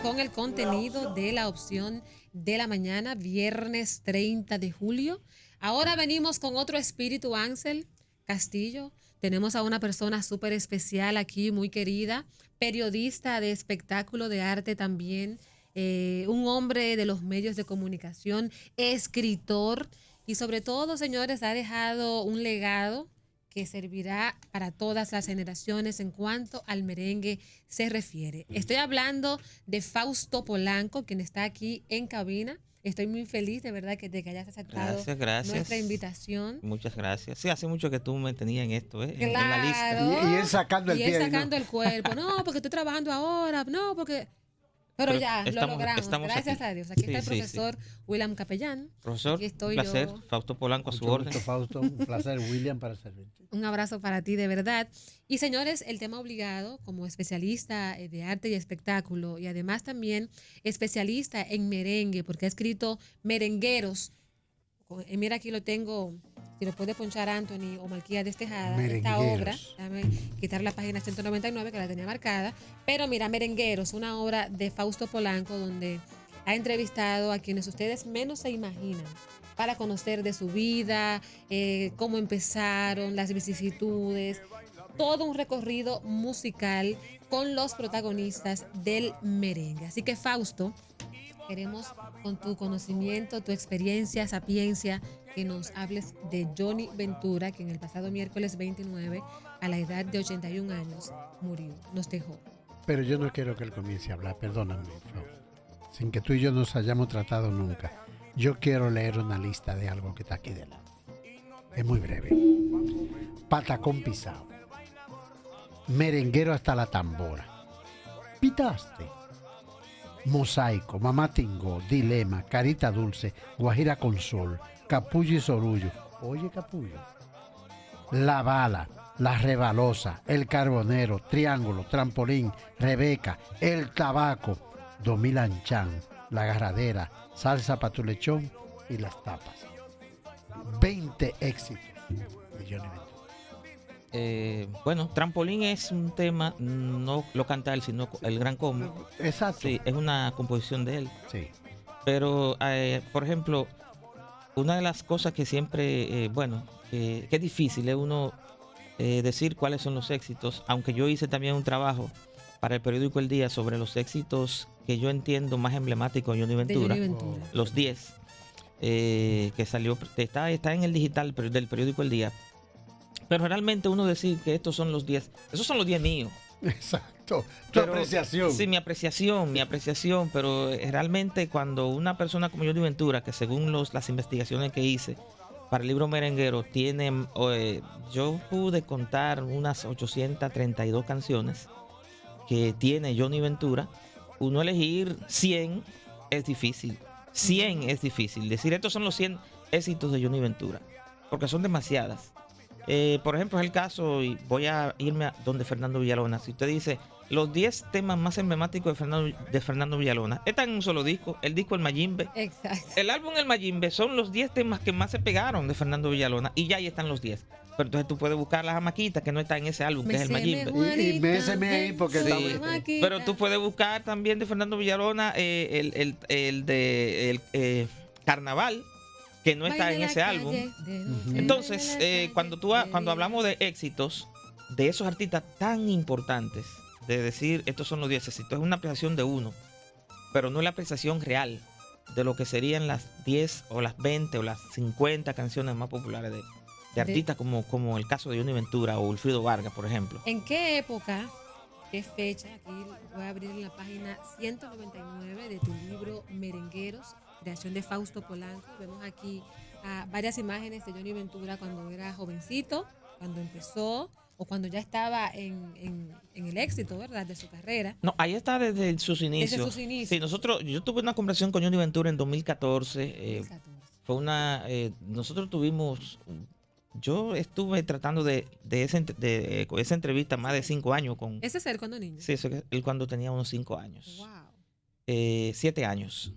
con el contenido de la opción de la mañana, viernes 30 de julio. Ahora venimos con otro espíritu, Ángel Castillo. Tenemos a una persona súper especial aquí, muy querida, periodista de espectáculo de arte también, un hombre de los medios de comunicación, escritor y sobre todo, señores, ha dejado un legado que servirá para todas las generaciones en cuanto al merengue se refiere. Estoy hablando de Fausto Polanco, quien está aquí en cabina. Estoy muy feliz de verdad de que hayas aceptado nuestra invitación. Muchas gracias. Sí, hace mucho que tú me tenías en esto, en la lista. Claro. Y él sacando el Y pie. él sacando el cuerpo. No, porque estoy trabajando ahora. No, porque... Pero ya, lo logramos. Gracias a Dios. Aquí está el profesor William Capellán. Profesor, aquí estoy un placer. yo. Fausto Polanco, a su Mucho orden. gusto, Fausto. Un placer, William, para servirte. Un abrazo para ti, de verdad. Y señores, el tema obligado, como especialista de arte y espectáculo, y además también especialista en merengue, porque ha escrito Merengueros. Mira, aquí lo tengo, si lo puede ponchar Anthony o Malquía de Tejada, esta obra. Déjame quitar la página 199 que la tenía marcada. Pero mira, Merengueros, una obra de Fausto Polanco donde ha entrevistado a quienes ustedes menos se imaginan para conocer de su vida, cómo empezaron, las vicisitudes, todo un recorrido musical con los protagonistas del merengue. Así que, Fausto, queremos con tu conocimiento, tu experiencia, sapiencia, que nos hables de Johnny Ventura, que en el pasado miércoles 29, a la edad de 81 años, murió, nos dejó. Pero yo no quiero que él comience a hablar, perdóname, Fausto. Sin que tú y yo nos hayamos tratado nunca. Yo quiero leer una lista de algo que está aquí de lado. Es muy breve. Patacón pisado. Merenguero hasta la tambora. Pitaste. Mosaico, Mamá Tingó, Dilema, Carita Dulce, Guajira con Sol, Capullo y Sorullo. Oye, Capullo. La Bala, La Rebalosa, El Carbonero, Triángulo, Trampolín, Rebeca, El Tabaco, Domilanchan, La Agarradera, Salsa pa' tu lechón y Las Tapas. 20 éxitos de Johnny Ventura. Bueno, Trampolín es un tema, no lo canta él, sino el Gran Combo. Exacto. Sí, es una composición de él. Sí. Pero, por ejemplo, una de las cosas que siempre, que es difícil es uno decir cuáles son los éxitos, aunque yo hice también un trabajo para el periódico El Día sobre los éxitos que yo entiendo más emblemáticos de Johnny Ventura, los 10, que salió, está en el digital del periódico El Día. Pero realmente uno decir que estos son los 10, esos son los 10 míos. Exacto. Tu apreciación. Sí, mi apreciación, pero realmente cuando una persona como Johnny Ventura, que según las investigaciones que hice para el libro Merenguero, tiene, yo pude contar unas 832 canciones que tiene Johnny Ventura. Uno elegir 100 es difícil. 100 es difícil. Decir estos son los 100 éxitos de Johnny Ventura, porque son demasiadas. Por ejemplo, es el caso, y voy a irme a donde Fernando Villalona. Si usted dice los 10 temas más emblemáticos de Fernando Villalona, está en un solo disco, el disco El Mayimbe. Exacto. El álbum El Mayimbe son los 10 temas que más se pegaron de Fernando Villalona, y ya ahí están los 10. Pero entonces tú puedes buscar la jamaquita que no está en ese álbum, que es El Mayimbe. Y me ahí porque sí. Pero tú puedes buscar también de Fernando Villalona el de Carnaval, que no está en ese álbum. Entonces, cuando hablamos de éxitos de esos artistas tan importantes, de decir estos son los 10 éxitos, es una apreciación de uno, pero no es la apreciación real de lo que serían las 10 o las 20 o las 50 canciones más populares de artistas como el caso de Johnny Ventura o Wilfrido Vargas, por ejemplo. ¿En qué época, qué fecha? Aquí voy a abrir la página 199 de tu libro Merengueros, creación de Fausto Polanco. Vemos aquí varias imágenes de Johnny Ventura cuando era jovencito, cuando empezó o cuando ya estaba en el éxito, ¿verdad?, de su carrera. No, ahí está desde sus inicios. Desde sus inicios. Sí, yo tuve una conversación con Johnny Ventura en 2014. Nosotros tuvimos... Yo estuve tratando de esa entrevista más de 5 años con... ¿Ese es él cuando niño? Sí, él cuando tenía unos 5 años. Wow. 7 años.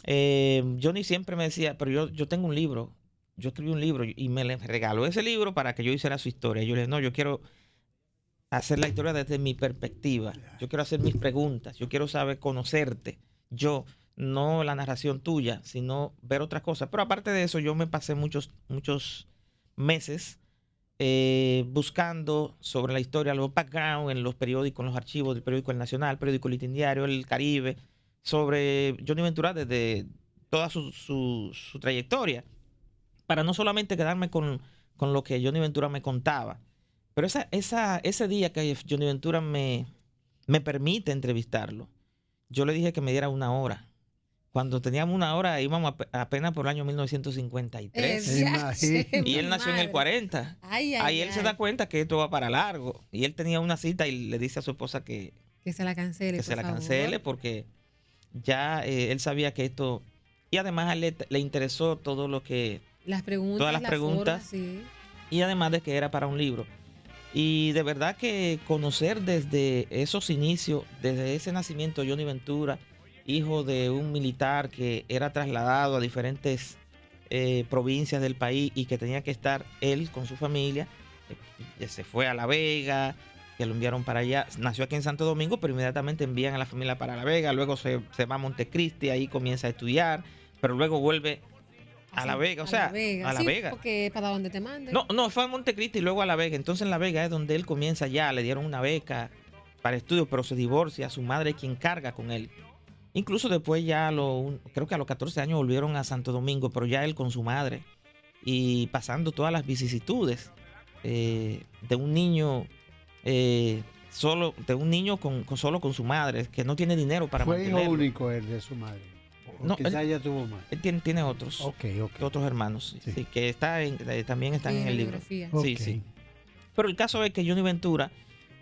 Johnny siempre me decía, pero yo tengo un libro, yo escribí un libro y me le regaló ese libro para que yo hiciera su historia. Yo le dije, no, yo quiero hacer la historia desde mi perspectiva. Yo quiero hacer mis preguntas. Yo quiero saber conocerte. Yo, no la narración tuya, sino ver otras cosas. Pero aparte de eso, yo me pasé muchos meses buscando sobre la historia, los background en los periódicos, en los archivos del periódico El Nacional, el periódico Listín Diario, El Caribe, sobre Johnny Ventura desde toda su trayectoria, para no solamente quedarme con lo que Johnny Ventura me contaba. Pero ese día que Johnny Ventura me permite entrevistarlo, yo le dije que me diera 1 hora. Cuando teníamos 1 hora íbamos apenas por el año 1953. Y él nació en el 40. Ahí él se da cuenta que esto va para largo. Y él tenía una cita y le dice a su esposa que se la cancele. Que se la cancele porque ya él sabía que esto... Y además a él le interesó todo lo que... todas las preguntas. Forma, sí. Y además de que era para un libro. Y de verdad que conocer desde esos inicios, desde ese nacimiento de Johnny Ventura, hijo de un militar que era trasladado a diferentes provincias del país y que tenía que estar él con su familia, se fue a La Vega, que lo enviaron para allá, nació aquí en Santo Domingo, pero inmediatamente envían a la familia para La Vega, luego se va a Montecristi, ahí comienza a estudiar, pero luego vuelve a La Vega, o sea, a La Vega. Porque para donde te manden. No, fue a Montecristi y luego a La Vega. Entonces en La Vega es donde él comienza ya, le dieron una beca para estudios, pero se divorcia, su madre es quien carga con él. Incluso después ya, creo que a los 14 años volvieron a Santo Domingo, pero ya él con su madre y pasando todas las vicisitudes de un niño solo con su madre, que no tiene dinero para mantenerlo. ¿Fue hijo único él de su madre? No, quizá ella tuvo más. Él tiene otros. Otros hermanos, sí, que también están en el libro. Sí. Pero el caso es que Johnny Ventura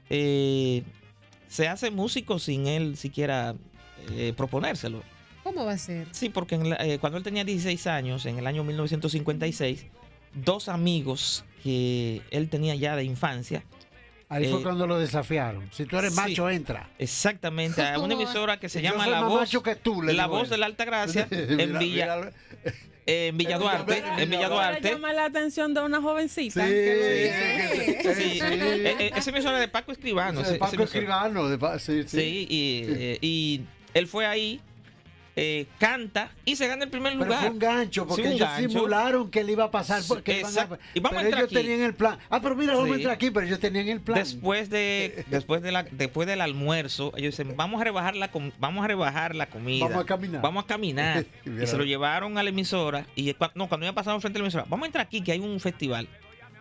se hace músico sin él siquiera proponérselo. ¿Cómo va a ser? Sí, porque cuando él tenía 16 años, en el año 1956, 2 amigos que él tenía ya de infancia. Ahí fue cuando lo desafiaron. Si tú eres macho, entra. Exactamente, a una emisora que se llama La Voz de la Alta Gracia, en Villa Duarte. Llama la atención de una jovencita. Sí. Esa emisora de Paco Escribano. Paco Escribano. Sí, y él fue ahí, canta y se gana el primer lugar. Pero fue un gancho, porque ellos simularon que le iba a pasar. Y vamos a entrar ellos aquí. tenían el plan. Pero mira, vamos a entrar aquí, pero ellos tenían el plan. Después del almuerzo, ellos dicen, vamos a rebajar la comida. Vamos a caminar. Y se lo llevaron a la emisora. Y cuando iba pasando frente a la emisora, vamos a entrar aquí, que hay un festival.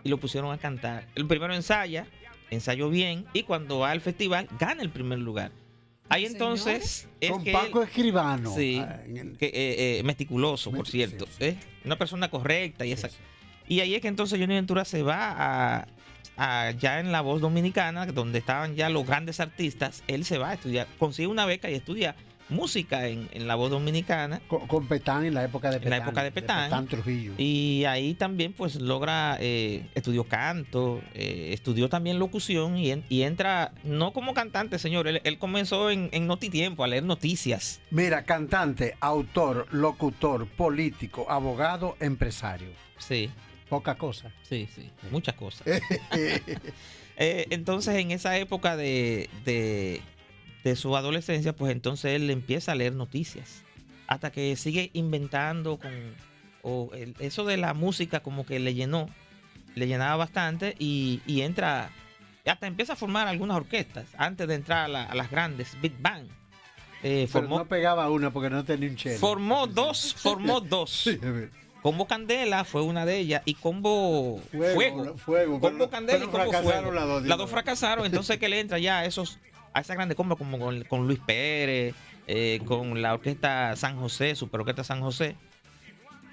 Y lo pusieron a cantar. El primero ensayó bien. Y cuando va al festival, gana el primer lugar. Ahí entonces es con Paco Escribano. Sí, meticuloso, por cierto. Sí. Una persona correcta. Y ahí es que entonces Johnny Ventura se va ya en La Voz Dominicana, donde estaban ya los grandes artistas. Él se va a estudiar, consigue una beca y estudia música en La Voz Dominicana. Con Petán en la época de Petán. En la época de Petán Trujillo. Y ahí también pues logra, estudió canto, estudió también locución y entra, no como cantante, señor, él comenzó en Notitiempo a leer noticias. Mira, cantante, autor, locutor, político, abogado, empresario. Sí. Poca cosa. Sí, muchas cosas. Entonces en esa época de su adolescencia, pues entonces él empieza a leer noticias hasta que sigue inventando eso de la música como que le llenaba bastante y entra, hasta empieza a formar algunas orquestas antes de entrar a las grandes Big Bang. Pero no pegaba una porque no tenía un chelo. Formó dos. Sí, Combo Candela fue una de ellas y Combo Fuego. Combo Candela y Combo Fuego. Las dos fracasaron, entonces que le entra ya a esa grande combo como con Luis Pérez, con la orquesta San José, Super Orquesta San José.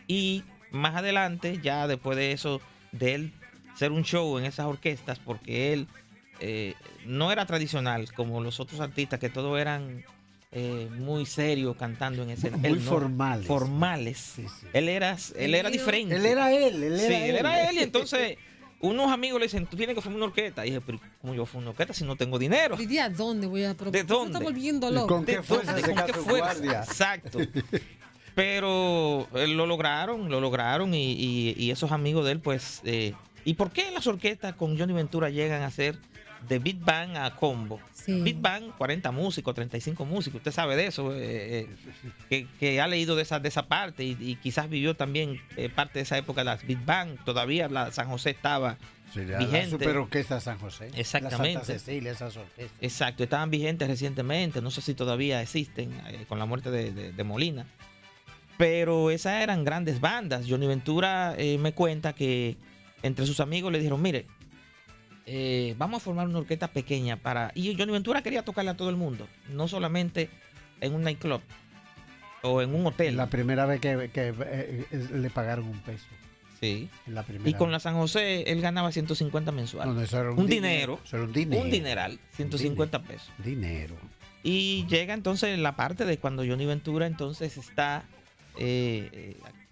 Y más adelante, ya después de eso, de él ser un show en esas orquestas, porque él no era tradicional como los otros artistas, que todos eran muy serios cantando en escena. Muy formales. Sí. Él era diferente. Él era él. Él era él. Y entonces unos amigos le dicen, tú tienes que formar una orquesta. Y dije, pero ¿cómo yo formo una orquesta si no tengo dinero? ¿Y de dónde voy a proponer? ¿De dónde? Se está volviendo loco. ¿Con qué fuerza? ¿Con qué fuerza? Exacto. Pero lo lograron y esos amigos de él, pues... ¿Y por qué las orquestas con Johnny Ventura llegan a ser Big Band a combo. Sí. Big Band, 40 músicos, 35 músicos. Usted sabe de eso, que ha leído de esa parte y quizás vivió también parte de esa época de las Big Band. Todavía la San José estaba vigente. La Super Orquesta San José. Exactamente. La Santa Cecilia, esas orquestas. Exacto, estaban vigentes recientemente. No sé si todavía existen con la muerte de Molina. Pero esas eran grandes bandas. Johnny Ventura me cuenta que entre sus amigos le dijeron, mire, vamos a formar una orquesta pequeña para... Y Johnny Ventura quería tocarle a todo el mundo, no solamente en un nightclub o en un hotel. La primera vez que le pagaron un peso. Sí. La primera Y con vez. la San José él ganaba 150 mensuales. No, eso era un dinero. Eso era un dinero. Un dineral, 150 pesos. Dinero. Y llega entonces la parte de cuando Johnny Ventura entonces está...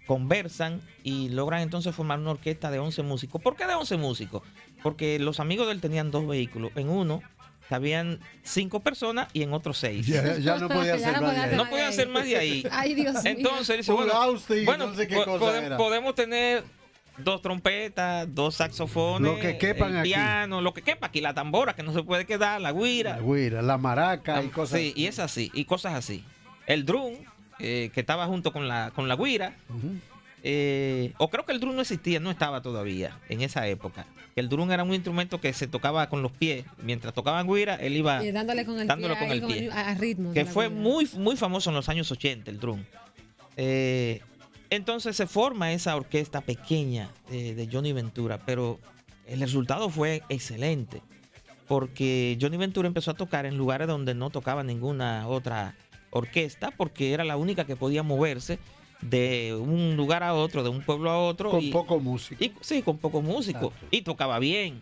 conversan y logran entonces formar una orquesta de 11 músicos. ¿Por qué de 11 músicos? Porque los amigos de él tenían 2 vehículos. En uno cabían 5 personas y en otro 6. Ya no podía Ya hacer no más podía de ahí. No podían hacer más de ahí. Ay, Dios mío. Entonces él dice, Full bueno, Austin, bueno, no sé qué cosa era. podemos tener 2 trompetas, 2 saxofones, Lo que quepan el aquí. piano, lo que quepa aquí, la tambora que no se puede quedar, la guira. La güira, la maraca y cosas. Sí, y es así, y cosas así. El drum, que estaba junto con la guira. Ujú. O creo que el drum no existía, no estaba todavía en esa época. El drum era un instrumento que se tocaba con los pies. Mientras tocaban guira, él iba Dándole con el dándole pie, con ahí el pie. a ritmo. que de la fue vida. muy famoso en los años 80, el drum. Entonces se forma esa orquesta pequeña de Johnny Ventura, pero el resultado fue excelente, porque Johnny Ventura empezó a tocar en lugares donde no tocaba ninguna otra orquesta, porque era la única que podía moverse de un lugar a otro, de un pueblo a otro. Con poco músico. Sí, con pocos músicos. Exacto. Y tocaba bien.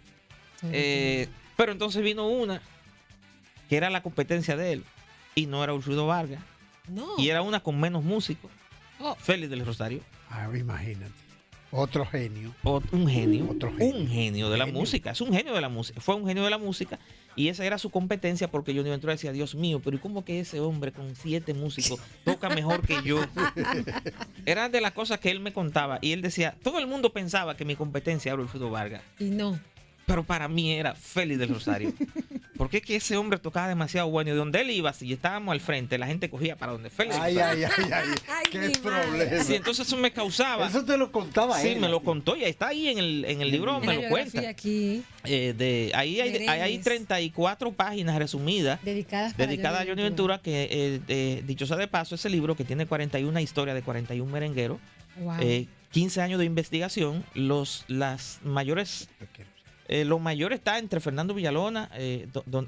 Sí. Pero entonces vino una que era la competencia de él, y no era Wilfrido Vargas, No. y era una con menos músicos, Oh, Félix del Rosario. Ah, imagínate. Otro genio. Un genio, Otro genio. un genio de la Genio. música, es un genio de la música, fue un genio de la música, y esa era su competencia, porque Johnny Ventura decía, Dios mío, pero ¿y cómo que ese hombre con 7 músicos toca mejor que yo? Era de las cosas que él me contaba, y él decía, todo el mundo pensaba que mi competencia era Wilfrido Vargas, y no. pero para mí era Félix del Rosario, porque es que ese hombre tocaba demasiado bueno, y donde él iba, si estábamos al frente, la gente cogía para donde Félix. Ay. Ay, Qué mi problema. madre. Sí, entonces eso me causaba. Eso te lo contaba Sí, él. me lo contó y está ahí en el libro, En me la lo biografía cuenta. aquí, Ahí hay Merengues. 34 páginas resumidas dedicadas para dedicadas a Johnny Ventura, que dicho sea de paso, ese libro que tiene 41 historias de 41 merengueros, Wow. 15 años de investigación, las mayores, lo mayor está entre Fernando Villalona,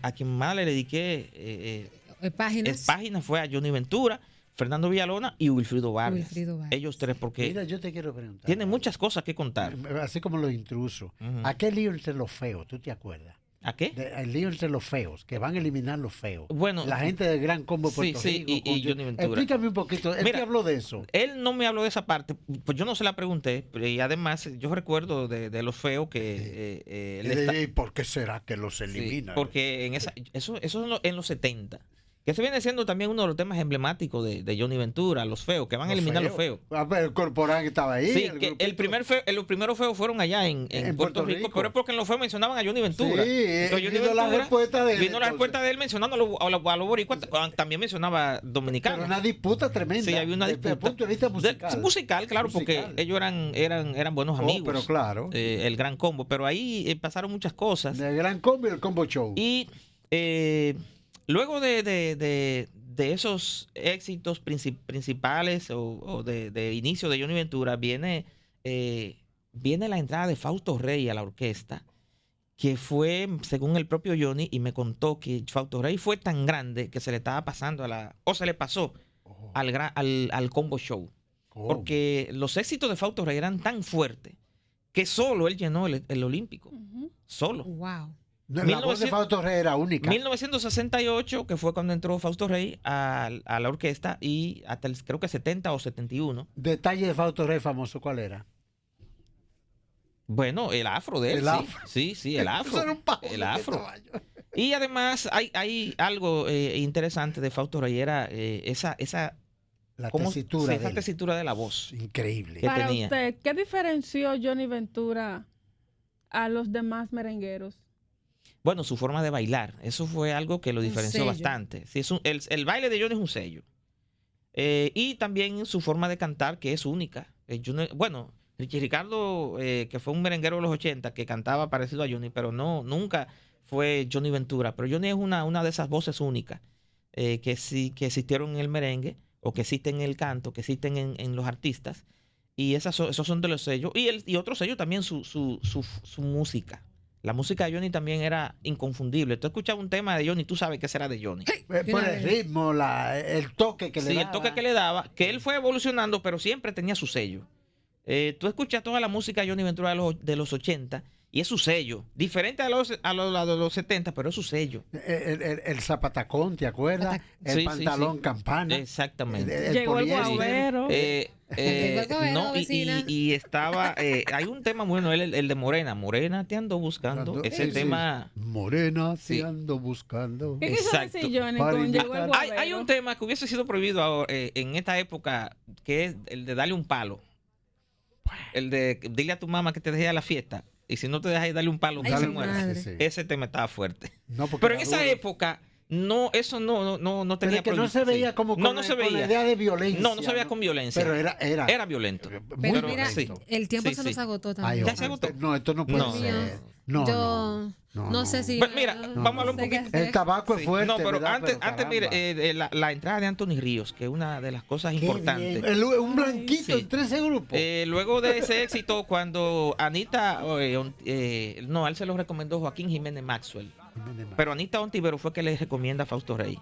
a quien más le dediqué Páginas. páginas fue a Johnny Ventura, Fernando Villalona y Wilfrido Vargas. Wilfrido Vargas. Ellos tres, porque Mira, yo te quiero preguntar. tienen muchas cosas que contar. Así como los intrusos. Ujú. ¿A qué lío entre los feos? ¿Tú te acuerdas? ¿A qué? El lío entre los feos, que van a eliminar los feos. Bueno, La gente del Gran Combo sí, Puerto sí, Rico. y Johnny Ventura. Explícame un poquito. Él Mira, te habló de eso. Él no me habló de esa parte, pues yo no se la pregunté, y además yo recuerdo de los feos que él está- ¿Y por qué será que los sí, elimina? porque eso en los 70, que se viene siendo también uno de los temas emblemáticos de Johnny Ventura, los feos, que van a eliminar los feos. A ver, el corporán estaba ahí. Sí, que grupito. los primeros feos fueron allá en Puerto Rico, pero es porque en los feos mencionaban a Johnny Ventura. Sí, Entonces, vino la respuesta de él, vino la entonces. respuesta de él mencionando a los boricuas, también mencionaba dominicanos. Pero una disputa tremenda. Sí, había una Desde disputa. el punto de vista musical. Musical, claro, Musical. porque ellos eran buenos Oh, amigos. pero claro. El Gran Combo. Pero ahí pasaron muchas cosas. El Gran Combo y el Combo Show. Y luego de esos éxitos principales o de inicio de Johnny Ventura, viene la entrada de Fausto Rey a la orquesta, que fue, según el propio Johnny, y me contó que Fausto Rey fue tan grande que se le estaba pasando se le pasó Oh, al Combo Show. ¿cómo? Porque los éxitos de Fausto Rey eran tan fuertes que solo él llenó el Olímpico. Ujú. Solo. Wow. La voz de 1900 Fausto Rey era única. 1968, que fue cuando entró Fausto Rey a la orquesta, y hasta creo que 70 o 71. Detalle de Fausto Rey famoso, ¿cuál era? Bueno, el afro de él. El sí. afro. Sí, el afro. Eso era un pavo El de afro. caballo. Y además hay algo interesante de Fausto Rey, era esa La ¿cómo? tesitura. Sí, de esa él. tesitura de la voz. Increíble. Que Para tenía. usted, ¿qué diferenció Johnny Ventura a los demás merengueros? Bueno, su forma de bailar, eso fue algo que lo diferenció sello. bastante. Sí, el baile de Johnny es un sello. Y también su forma de cantar, que es única. Bueno, Richie Ricardo, que fue un merenguero de los 80, que cantaba parecido a Johnny, pero nunca fue Johnny Ventura. Pero Johnny es una de esas voces únicas que existieron en el merengue, o que existen en el canto, que existen en los artistas. Y esos son de los sellos. Y otro sello también, su música. La música de Johnny también era inconfundible. Tú escuchabas un tema de Johnny, tú sabes qué será de Johnny. Por el ritmo, el toque que le daba. Sí, el toque que le daba, que él fue evolucionando, pero siempre tenía su sello. Tú escuchas toda la música de Johnny Ventura de los 80 y es su sello. Diferente a los 70, pero es su sello. El zapatacón, ¿te acuerdas? El pantalón campana. Exactamente. Llegó el guavero. No, y estaba. Hay un tema bueno, el de Morena. Morena, te ando buscando. Ese tema. Morena, te Sí. ando buscando. ¿Qué quiso Exacto. decir Johnny Para con llegó el invitar. guavero? Hay un tema que hubiese sido prohibido ahora, en esta época, que es el de darle un palo. El de dile a tu mamá que te deje a la fiesta. Y si no te dejas, darle un palo, Ay, que se mi muera. madre. Ese tema estaba fuerte. No, porque Pero en era esa duro. época, eso no Pero tenía es que no se prohibición. veía como con, no se con la veía. idea de violencia. No se veía con violencia. Pero era violento. muy Pero mira, violento. el tiempo Sí, se sí. nos agotó Ay, también. Ya se agotó. No, esto no puede No. ser. No, Yo no sé si. Bueno, mira, vamos a hablar un sé qué poquito. hacer. El tabaco es Sí. fuerte. No, pero ¿verdad? antes caramba. mire, la entrada de Anthony Ríos, que es una de las cosas Qué importantes. bien. Un blanquito Sí. en 13 grupos. Luego de ese éxito, cuando Anita, no, a él se lo recomendó Joaquín Jiménez Maxwell. Pero Anita Ontivero fue que le recomienda a Fausto Rey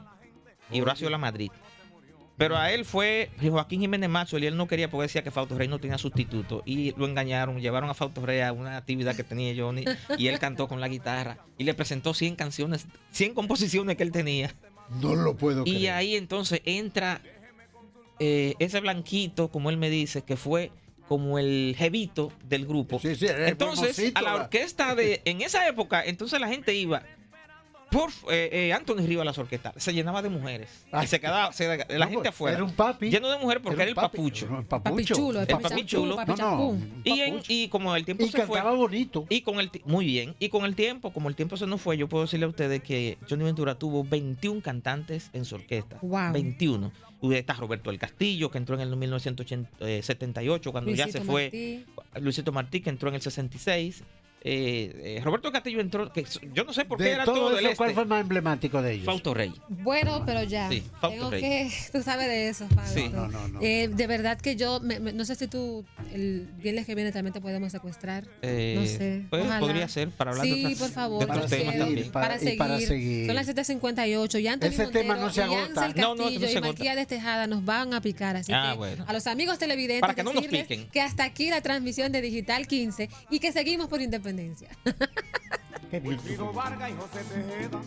y Horacio La Madrid. Pero a él fue Joaquín Jiménez Maxwell y él no quería porque decía que Fausto Rey no tenía sustituto. Y lo engañaron, llevaron a Fausto Rey a una actividad que tenía Johnny y él cantó con la guitarra y le presentó 100 canciones, 100 composiciones que él tenía. No lo puedo creer. Y ahí entonces entra ese blanquito, como él me dice, que fue como el jevito del grupo. Sí, el Entonces, famosito, a la orquesta en esa época, entonces la gente iba por Anthony Ríos a las orquestas, se llenaba de mujeres y se quedaba la No, gente afuera. Era un papi. Lleno de mujeres porque era el un papi. papucho. No, el Papi papucho. chulo, El papi chulo. papi No, champú. un Y, papucho. y como el tiempo Y se fue. cantaba bonito. Y muy bien. Y con el tiempo, como el tiempo se nos fue, yo puedo decirle a ustedes que Johnny Ventura tuvo 21 cantantes en su orquesta. Wow. 21. Está Roberto del Castillo, que entró en el 1978, cuando ya se Luisito fue. Martí. Luisito Martí, que entró en el 66. Roberto Castillo entró, que yo no sé por qué De era todo todo del eso, ¿cuál fue este. el más emblemático de ellos? Fausto Rey. Bueno, pero ya. Sí, Fausto Tengo Rey. que. Tú sabes de eso, Fausto. Sí. No. De verdad que yo. No sé si tú. El viernes que viene también te podemos secuestrar. No sé. Pues, Ojalá. podría ser para hablar Sí, de, por favor. de otros Para temas seguir, también. Para seguir. Son las 7:58. Y Anthony Ese Montero tema no se y agota. Ángel No, Castillo no se y agota. Malquía Tejada nos van a picar. Así que Bueno. a los amigos televidentes Para que no nos decirles piquen. que hasta aquí la transmisión de Digital 15 y que seguimos por Independencia. Qué bien. Wilfrido Vargas y José Tejeda.